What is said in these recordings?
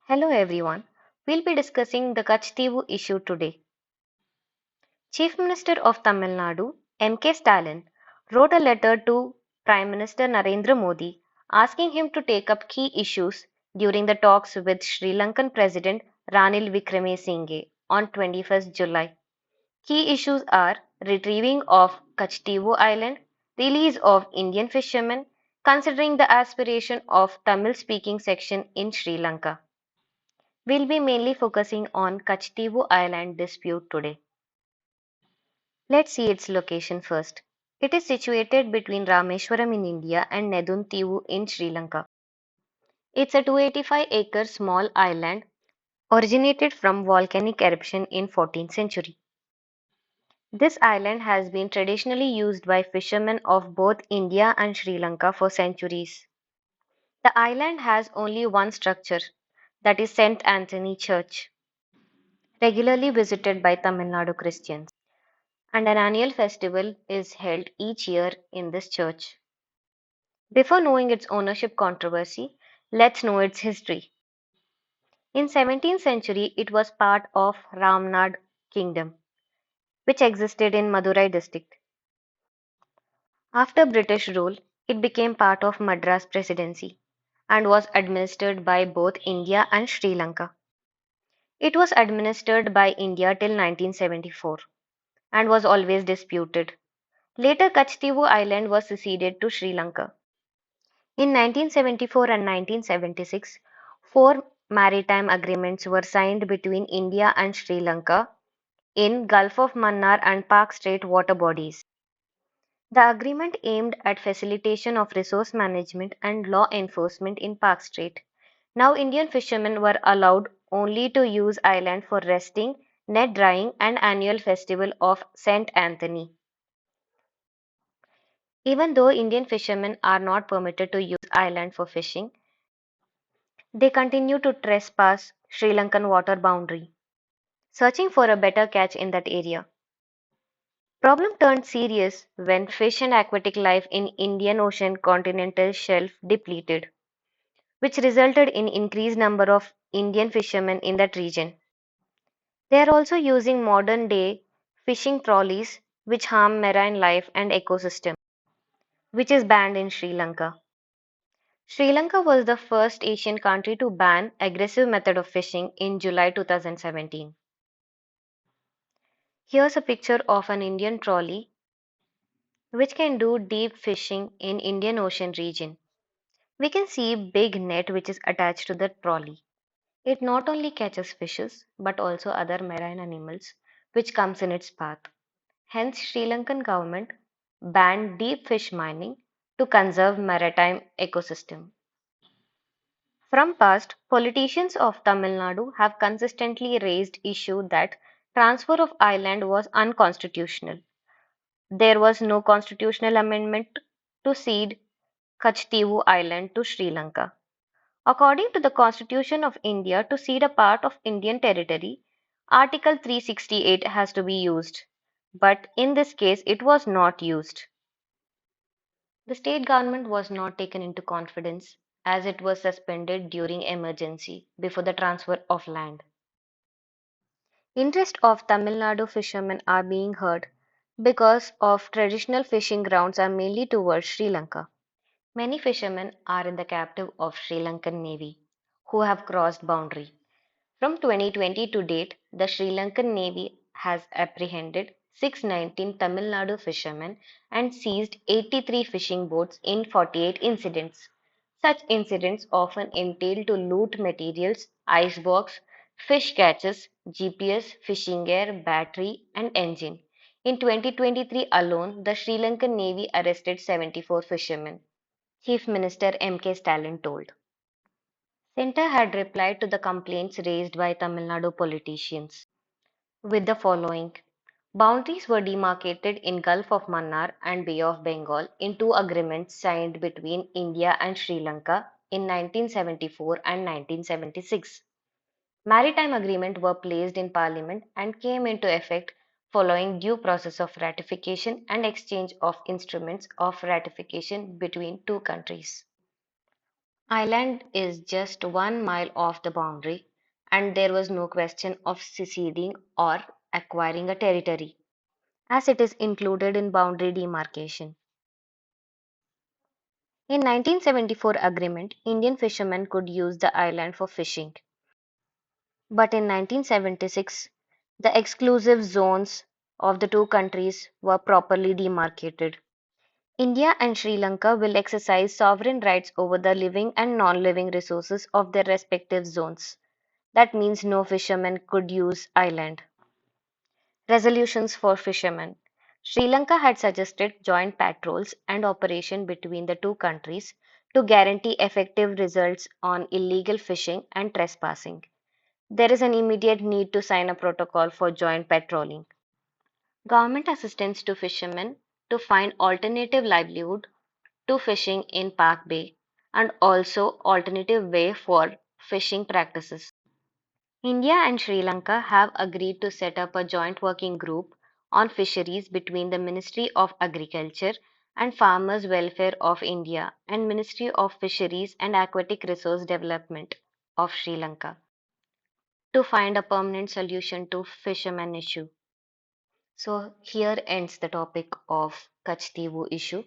Hello everyone. We'll be discussing the Kachchtheevu issue today. Chief Minister of Tamil Nadu, M.K. Stalin, wrote a letter to Prime Minister Narendra Modi asking him to take up key issues during the talks with Sri Lankan President Ranil Wickremesinghe on 21st July. Key issues are retrieving of Kachchtheevu Island, release of Indian fishermen, considering the aspiration of Tamil-speaking section in Sri Lanka. We'll be mainly focusing on Kachchtheevu Island dispute today. Let's see its location first. It is situated between Rameswaram in India and Nedunthievu in Sri Lanka. It's a 285-acre small island originated from volcanic eruption in 14th century. This island has been traditionally used by fishermen of both India and Sri Lanka for centuries. The island has only one structure, that is St. Anthony Church, regularly visited by Tamil Nadu Christians. And an annual festival is held each year in this church. Before knowing its ownership controversy, let's know its history. In 17th century, it was part of Ramnad kingdom, which existed in Madurai district. After British rule, it became part of Madras Presidency and was administered by both India and Sri Lanka. It was administered by India till 1974 and was always disputed. Later, Kachchtheevu Island was ceded to Sri Lanka. In 1974 and 1976, four maritime agreements were signed between India and Sri Lanka in Gulf of Mannar and Park Strait water bodies. The agreement aimed at facilitation of resource management and law enforcement in Park Strait. Now Indian fishermen were allowed only to use island for resting, net drying and annual festival of St. Anthony. Even though Indian fishermen are not permitted to use island for fishing, they continue to trespass Sri Lankan water boundary, searching for a better catch in that area. Problem turned serious when fish and aquatic life in Indian Ocean continental shelf depleted, which resulted in increased number of Indian fishermen in that region. They are also using modern day fishing trolleys which harm marine life and ecosystem, which is banned in Sri Lanka. Sri Lanka was the first Asian country to ban aggressive method of fishing in July 2017. Here's a picture of an Indian trolley which can do deep fishing in Indian Ocean region. We can see big net which is attached to the trolley. It not only catches fishes but also other marine animals which comes in its path. Hence Sri Lankan government banned deep fish mining to conserve maritime ecosystem. From past, politicians of Tamil Nadu have consistently raised issue that transfer of island was unconstitutional. There was no constitutional amendment to cede Kachchtheevu Island to Sri Lanka. According to the Constitution of India, to cede a part of Indian territory, Article 368 has to be used. But in this case, it was not used. The state government was not taken into confidence as it was suspended during emergency before the transfer of land. Interest of Tamil Nadu fishermen are being hurt because of traditional fishing grounds are mainly towards Sri Lanka. Many fishermen are in the captive of Sri Lankan Navy who have crossed boundary. From 2020 to date, the Sri Lankan Navy has apprehended 619 Tamil Nadu fishermen and seized 83 fishing boats in 48 incidents. Such incidents often entail to loot materials, icebox, fish catches, GPS, fishing gear, battery, and engine. In 2023 alone, the Sri Lankan Navy arrested 74 fishermen, Chief Minister M.K. Stalin told. Centre had replied to the complaints raised by Tamil Nadu politicians with the following. Boundaries were demarcated in Gulf of Mannar and Bay of Bengal in two agreements signed between India and Sri Lanka in 1974 and 1976. Maritime agreements were placed in Parliament and came into effect following due process of ratification and exchange of instruments of ratification between two countries. Ireland is just 1 mile off the boundary, and there was no question of seceding or acquiring a territory, as it is included in boundary demarcation. In 1974 agreement, Indian fishermen could use the island for fishing, but in 1976, the exclusive zones of the two countries were properly demarcated. India and Sri Lanka will exercise sovereign rights over the living and non-living resources of their respective zones. That means no fisherman could use island. Resolutions for fishermen. Sri Lanka had suggested joint patrols and operation between the two countries to guarantee effective results on illegal fishing and trespassing. There is an immediate need to sign a protocol for joint patrolling. Government assistance to fishermen to find alternative livelihood to fishing in Park Bay and also alternative way for fishing practices. India and Sri Lanka have agreed to set up a joint working group on fisheries between the Ministry of Agriculture and Farmers Welfare of India and Ministry of Fisheries and Aquatic Resource Development of Sri Lanka to find a permanent solution to fishermen issue. So here ends the topic of Kachchtheevu issue.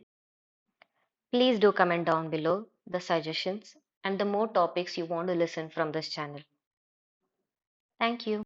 Please do comment down below the suggestions and the more topics you want to listen from this channel. Thank you.